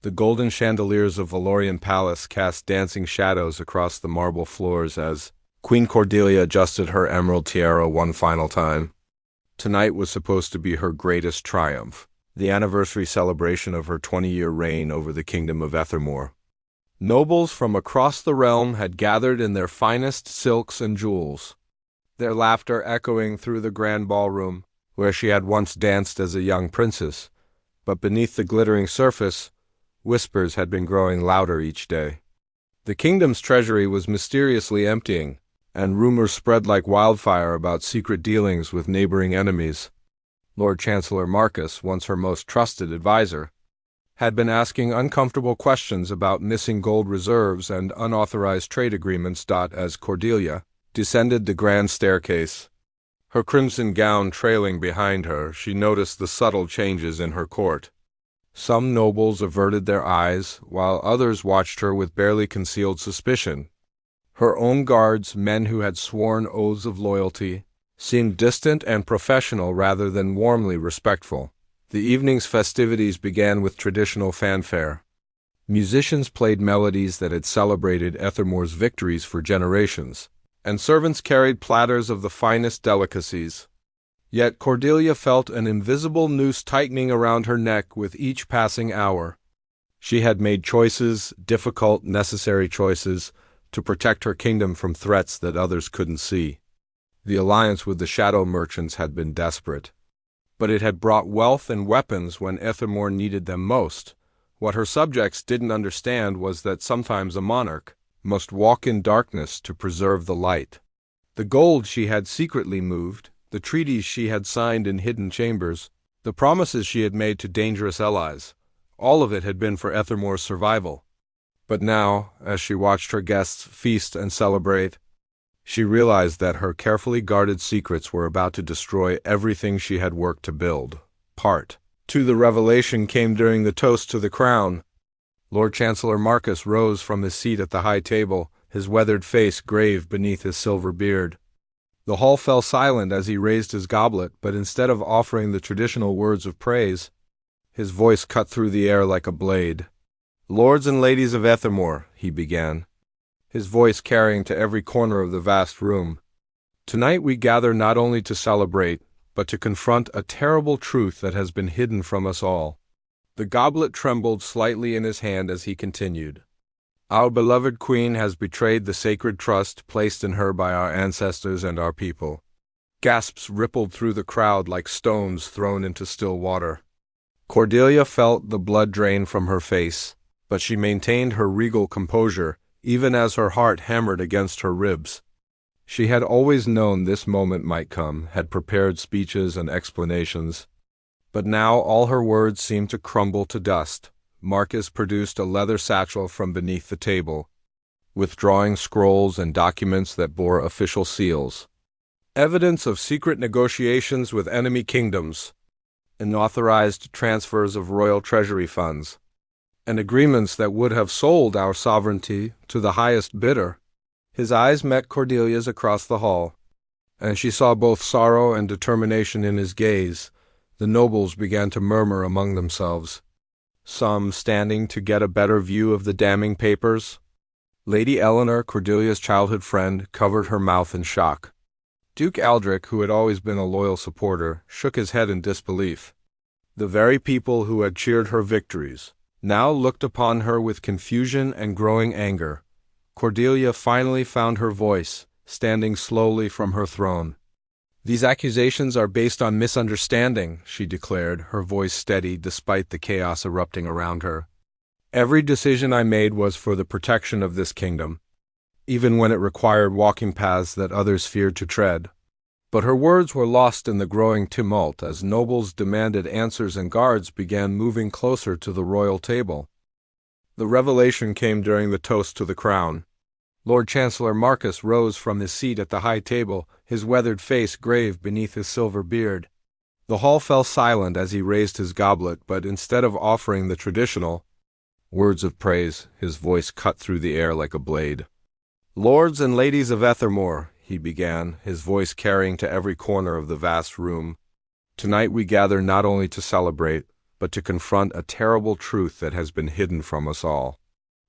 The golden chandeliers of Valorian Palace cast dancing shadows across the marble floors as Queen Cordelia adjusted her emerald tiara one final time. Tonight was supposed to be her greatest triumph, the anniversary celebration of her 20-year reign over the kingdom of Ethermore. Nobles from across the realm had gathered in their finest silks and jewels, their laughter echoing through the grand ballroom, where she had once danced as a young princess, but beneath the glittering surface, whispers had been growing louder each day. The kingdom's treasury was mysteriously emptying, and rumors spread like wildfire about secret dealings with neighboring enemies. Lord Chancellor Marcus, once her most trusted advisor, had been asking uncomfortable questions about missing gold reserves and unauthorized trade agreements. As Cordelia descended the grand staircase, her crimson gown trailing behind her, she noticed the subtle changes in her court. Some nobles averted their eyes, while others watched her with barely concealed suspicion. Her own guards, men who had sworn oaths of loyalty, seemed distant and professional rather than warmly respectful. The evening's festivities began with traditional fanfare. Musicians played melodies that had celebrated Ethermore's victories for generations, and servants carried platters of the finest delicacies. Yet Cordelia felt an invisible noose tightening around her neck with each passing hour. She had made choices, difficult, necessary choices, to protect her kingdom from threats that others couldn't see. The alliance with the shadow merchants had been desperate, but it had brought wealth and weapons when Ethermore needed them most. What her subjects didn't understand was that sometimes a monarch must walk in darkness to preserve the light. The gold she had secretly moved, the treaties she had signed in hidden chambers, the promises she had made to dangerous allies, all of it had been for Ethermore's survival. But now, as she watched her guests feast and celebrate, she realized that her carefully guarded secrets were about to destroy everything she had worked to build. Part 2. The revelation came during the toast to the crown. Lord Chancellor Marcus rose from his seat at the high table, his weathered face grave beneath his silver beard. The hall fell silent as he raised his goblet, but instead of offering the traditional words of praise, his voice cut through the air like a blade. "Lords and ladies of Ethermore," he began, his voice carrying to every corner of the vast room. "Tonight we gather not only to celebrate, but to confront a terrible truth that has been hidden from us all." The goblet trembled slightly in his hand as he continued. "Our beloved queen has betrayed the sacred trust placed in her by our ancestors and our people." Gasps rippled through the crowd like stones thrown into still water. Cordelia felt the blood drain from her face, but she maintained her regal composure, even as her heart hammered against her ribs. She had always known this moment might come, had prepared speeches and explanations. But now all her words seemed to crumble to dust. Marcus produced a leather satchel from beneath the table, withdrawing scrolls and documents that bore official seals. Evidence of secret negotiations with enemy kingdoms, unauthorized transfers of royal treasury funds, and agreements that would have sold our sovereignty to the highest bidder. His eyes met Cordelia's across the hall, and she saw both sorrow and determination in his gaze. The nobles began to murmur among themselves, some standing to get a better view of the damning papers. Lady Eleanor, Cordelia's childhood friend, covered her mouth in shock. Duke Aldrich, who had always been a loyal supporter, shook his head in disbelief. The very people who had cheered her victories now looked upon her with confusion and growing anger. Cordelia finally found her voice, standing slowly from her throne. "These accusations are based on misunderstanding," she declared, her voice steady despite the chaos erupting around her. "Every decision I made was for the protection of this kingdom, even when it required walking paths that others feared to tread." But her words were lost in the growing tumult as nobles demanded answers and guards began moving closer to the royal table. The revelation came during the toast to the crown. Lord Chancellor Marcus rose from his seat at the high table, his weathered face grave beneath his silver beard. The hall fell silent as he raised his goblet, but instead of offering the traditional words of praise, his voice cut through the air like a blade. "Lords and ladies of Ethermore," he began, his voice carrying to every corner of the vast room, "tonight we gather not only to celebrate, but to confront a terrible truth that has been hidden from us all.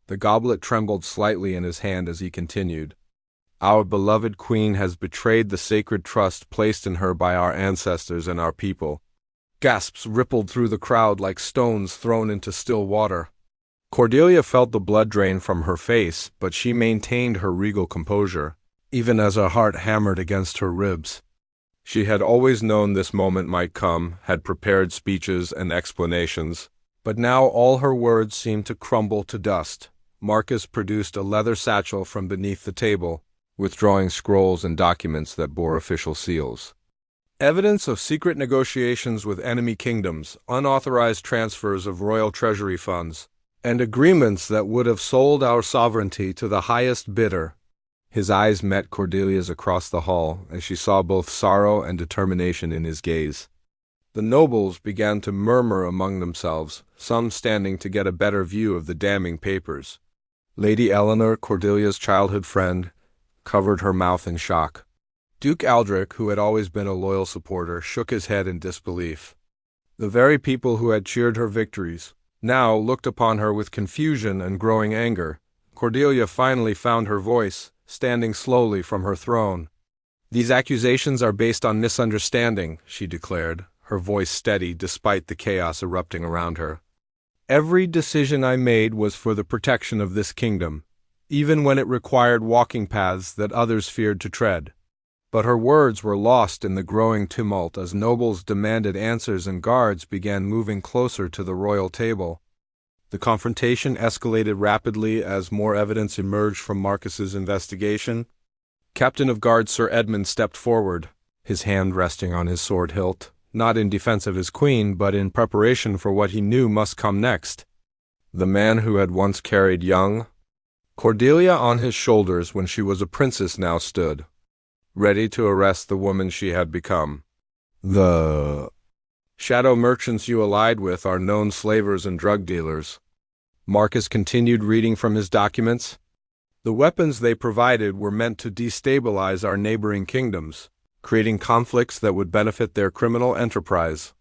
The goblet trembled slightly in his hand as he continued. Our beloved queen has betrayed the sacred trust placed in her by our ancestors and our people. Gasps rippled through the crowd like stones thrown into still water. Cordelia felt the blood drain from her face, but she maintained her regal composure, even as her heart hammered against her ribs. She had always known this moment might come, had prepared speeches and explanations, but now all her words seemed to crumble to dust. Marcus produced a leather satchel from beneath the table, withdrawing scrolls and documents that bore official seals. Evidence of secret negotiations with enemy kingdoms, unauthorized transfers of royal treasury funds, and agreements that would have sold our sovereignty to the highest bidder. His eyes met Cordelia's across the hall, and she saw both sorrow and determination in his gaze. The nobles began to murmur among themselves, some standing to get a better view of the damning papers. Lady Eleanor, Cordelia's childhood friend, covered her mouth in shock. Duke Aldrich, who had always been a loyal supporter, shook his head in disbelief. The very people who had cheered her victories now looked upon her with confusion and growing anger. Cordelia finally found her voice, standing slowly from her throne. "These accusations are based on misunderstanding," she declared, her voice steady despite the chaos erupting around her. "Every decision I made was for the protection of this kingdom, even when it required walking paths that others feared to tread." But her words were lost in the growing tumult as nobles demanded answers and guards began moving closer to the royal table. The confrontation escalated rapidly as more evidence emerged from Marcus's investigation. Captain of Guard Sir Edmund stepped forward, his hand resting on his sword hilt, not in defense of his queen, but in preparation for what he knew must come next. The man who had once carried young Cordelia on his shoulders when she was a princess now stood, ready to arrest the woman she had become. "The shadow merchants you allied with are known slavers and drug dealers." Marcus continued reading from his documents. "The weapons they provided were meant to destabilize our neighboring kingdoms, creating conflicts that would benefit their criminal enterprise.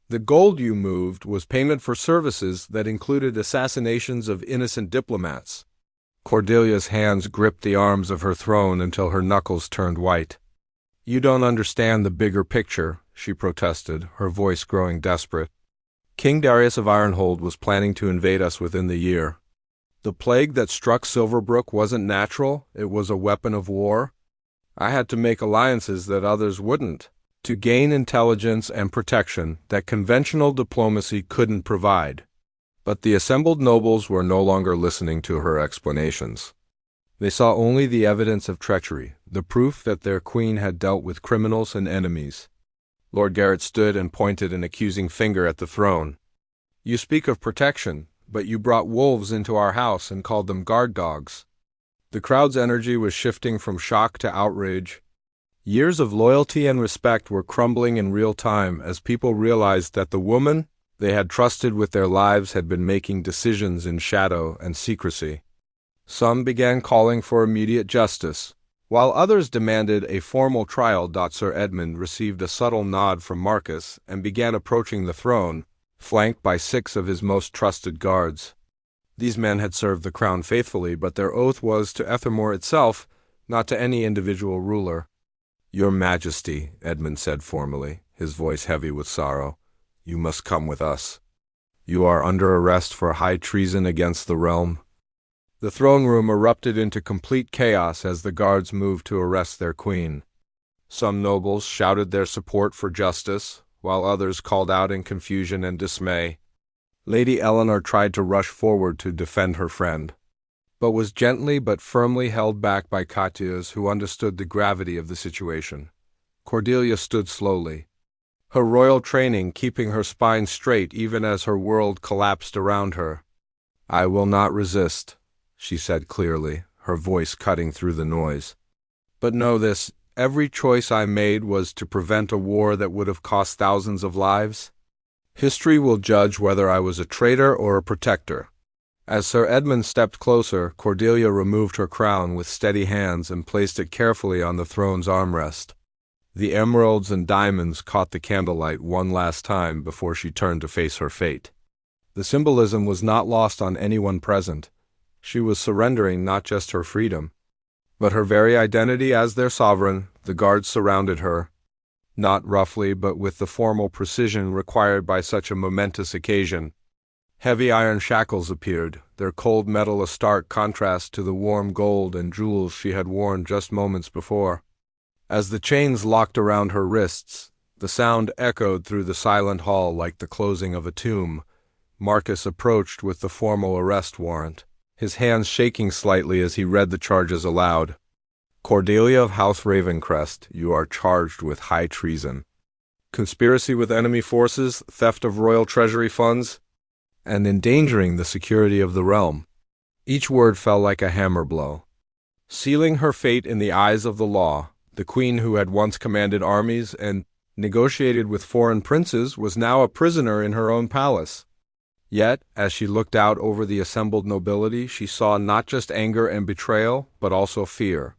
The gold you moved was payment for services that included assassinations of innocent diplomats." Cordelia's hands gripped the arms of her throne until her knuckles turned white. "You don't understand the bigger picture," she protested, her voice growing desperate. "King Darius of Ironhold was planning to invade us within the year. The plague that struck Silverbrook wasn't natural, it was a weapon of war. I had to make alliances that others wouldn't, to gain intelligence and protection that conventional diplomacy couldn't provide." But the assembled nobles were no longer listening to her explanations. They saw only the evidence of treachery, the proof that their queen had dealt with criminals and enemies. Lord Garrett stood and pointed an accusing finger at the throne. "You speak of protection, but you brought wolves into our house and called them guard dogs." The crowd's energy was shifting from shock to outrage. Years of loyalty and respect were crumbling in real time as people realized that the woman they had trusted with their lives had been making decisions in shadow and secrecy. Some began calling for immediate justice, while others demanded a formal trial. Sir Edmund received a subtle nod from Marcus and began approaching the throne, flanked by 6 of his most trusted guards. These men had served the crown faithfully, but their oath was to Ethermore itself, not to any individual ruler. "Your Majesty," Edmund said formally, his voice heavy with sorrow, "you must come with us. You are under arrest for high treason against the realm." The throne room erupted into complete chaos as the guards moved to arrest their queen. Some nobles shouted their support for justice, while others called out in confusion and dismay. Lady Eleanor tried to rush forward to defend her friend, but was gently but firmly held back by courtiers who understood the gravity of the situation. Cordelia stood slowly, her royal training keeping her spine straight even as her world collapsed around her. "I will not resist," she said clearly, her voice cutting through the noise. "But know this, every choice I made was to prevent a war that would have cost thousands of lives. History will judge whether I was a traitor or a protector." As Sir Edmund stepped closer, Cordelia removed her crown with steady hands and placed it carefully on the throne's armrest. The emeralds and diamonds caught the candlelight one last time before she turned to face her fate. The symbolism was not lost on anyone present. She was surrendering not just her freedom, but her very identity as their sovereign. The guards surrounded her, not roughly but with the formal precision required by such a momentous occasion. Heavy iron shackles appeared, their cold metal a stark contrast to the warm gold and jewels she had worn just moments before. As the chains locked around her wrists, the sound echoed through the silent hall like the closing of a tomb. Marcus approached with the formal arrest warrant, his hands shaking slightly as he read the charges aloud. Cordelia of House Ravencrest, you are charged with high treason, conspiracy with enemy forces, theft of royal treasury funds, and endangering the security of the realm. Each word fell like a hammer blow, sealing her fate in the eyes of the law. The queen who had once commanded armies and negotiated with foreign princes was now a prisoner in her own palace. Yet, as she looked out over the assembled nobility, she saw not just anger and betrayal, but also fear.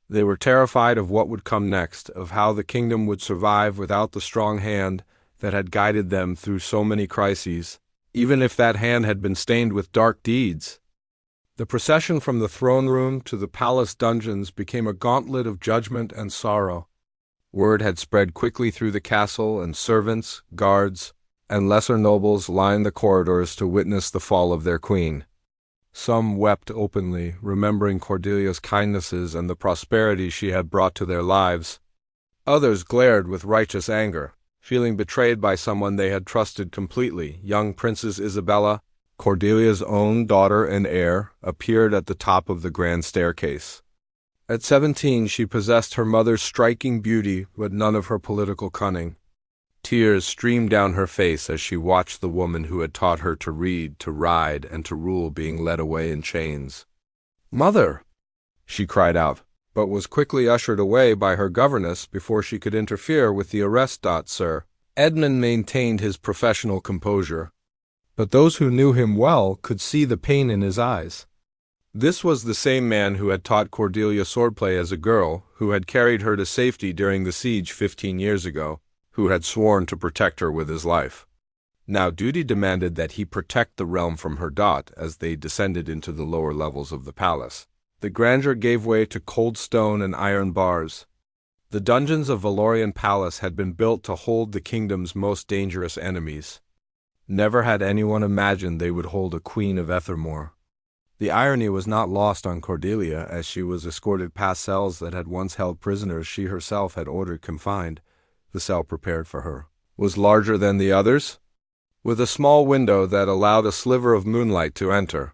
They were terrified of what would come next, of how the kingdom would survive without the strong hand that had guided them through so many crises, even if that hand had been stained with dark deeds. The procession from the throne room to the palace dungeons became a gauntlet of judgment and sorrow. Word had spread quickly through the castle, and servants, guards, and lesser nobles lined the corridors to witness the fall of their queen. Some wept openly, remembering Cordelia's kindnesses and the prosperity she had brought to their lives. Others glared with righteous anger, feeling betrayed by someone they had trusted completely. Young Princess Isabella, Cordelia's own daughter and heir, appeared at the top of the grand staircase. At 17, she possessed her mother's striking beauty, but none of her political cunning. Tears streamed down her face as she watched the woman who had taught her to read, to ride, and to rule being led away in chains. "Mother!" she cried out, but was quickly ushered away by her governess before she could interfere with the arrest. Sir Edmund maintained his professional composure, but those who knew him well could see the pain in his eyes. This was the same man who had taught Cordelia swordplay as a girl, who had carried her to safety during the siege 15 years ago, who had sworn to protect her with his life. Now duty demanded that he protect the realm from her as they descended into the lower levels of the palace. The grandeur gave way to cold stone and iron bars. The dungeons of Valorian Palace had been built to hold the kingdom's most dangerous enemies. Never had anyone imagined they would hold a queen of Ethermore. The irony was not lost on Cordelia as she was escorted past cells that had once held prisoners she herself had ordered confined. The cell prepared for her was larger than the others, with a small window that allowed a sliver of moonlight to enter.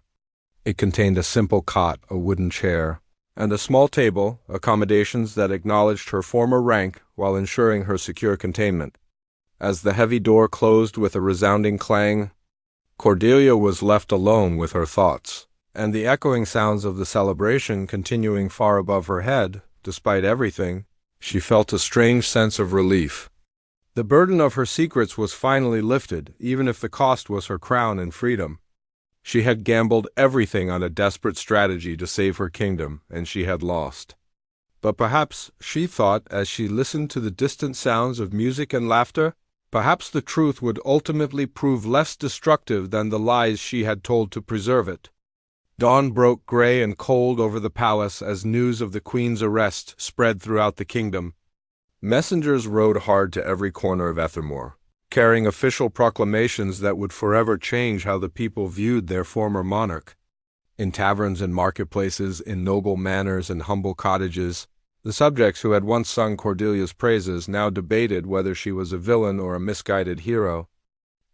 It contained a simple cot, a wooden chair, and a small table, accommodations that acknowledged her former rank while ensuring her secure containment. As the heavy door closed with a resounding clang, Cordelia was left alone with her thoughts, and the echoing sounds of the celebration continuing far above her head. Despite everything, she felt a strange sense of relief. The burden of her secrets was finally lifted, even if the cost was her crown and freedom. She had gambled everything on a desperate strategy to save her kingdom, and she had lost. But perhaps, she thought as she listened to the distant sounds of music and laughter, perhaps the truth would ultimately prove less destructive than the lies she had told to preserve it. Dawn broke gray and cold over the palace as news of the queen's arrest spread throughout the kingdom. Messengers rode hard to every corner of Ethermore, carrying official proclamations that would forever change how the people viewed their former monarch. In taverns and marketplaces, in noble manors and humble cottages, the subjects who had once sung Cordelia's praises now debated whether she was a villain or a misguided hero.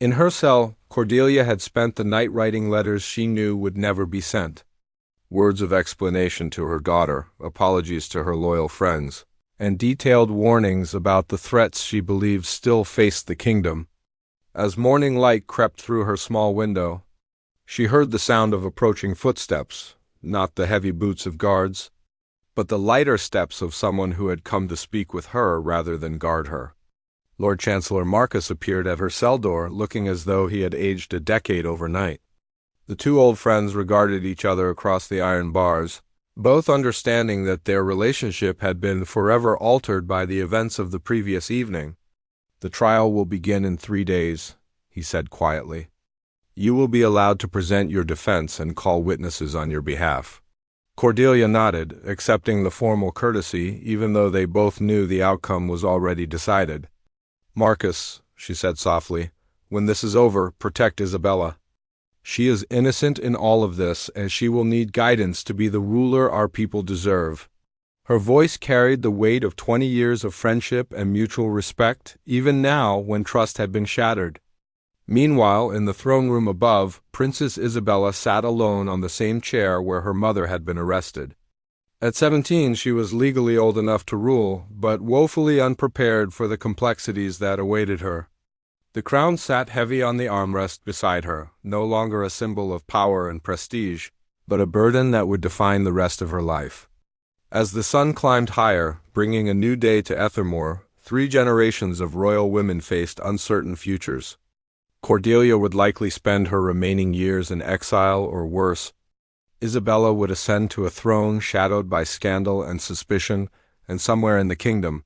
In her cell, Cordelia had spent the night writing letters she knew would never be sent. Words of explanation to her daughter, apologies to her loyal friends, and detailed warnings about the threats she believed still faced the kingdom. As morning light crept through her small window, she heard the sound of approaching footsteps, not the heavy boots of guards, but the lighter steps of someone who had come to speak with her rather than guard her. Lord Chancellor Marcus appeared at her cell door, looking as though he had aged a decade overnight. The two old friends regarded each other across the iron bars, both understanding that their relationship had been forever altered by the events of the previous evening. "The trial will begin in 3 days," he said quietly. "You will be allowed to present your defense and call witnesses on your behalf." Cordelia nodded, accepting the formal courtesy, even though they both knew the outcome was already decided. "Marcus," she said softly, "when this is over, protect Isabella. She is innocent in all of this, and she will need guidance to be the ruler our people deserve." Her voice carried the weight of 20 years of friendship and mutual respect, even now when trust had been shattered. Meanwhile, in the throne room above, Princess Isabella sat alone on the same chair where her mother had been arrested. At 17, she was legally old enough to rule, but woefully unprepared for the complexities that awaited her. The crown sat heavy on the armrest beside her, no longer a symbol of power and prestige, but a burden that would define the rest of her life. As the sun climbed higher, bringing a new day to Ethermore, 3 generations of royal women faced uncertain futures. Cordelia would likely spend her remaining years in exile or worse. Isabella would ascend to a throne shadowed by scandal and suspicion, and somewhere in the kingdom,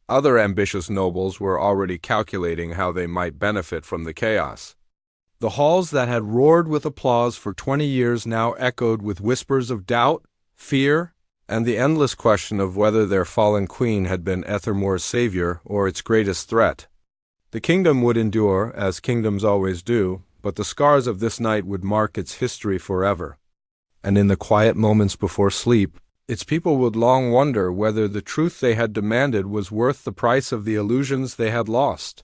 other ambitious nobles were already calculating how they might benefit from the chaos. The halls that had roared with applause for 20 years now echoed with whispers of doubt, fear, and the endless question of whether their fallen queen had been Ethermore's savior or its greatest threat. The kingdom would endure, as kingdoms always do, but the scars of this night would mark its history forever. And in the quiet moments before sleep, its people would long wonder whether the truth they had demanded was worth the price of the illusions they had lost.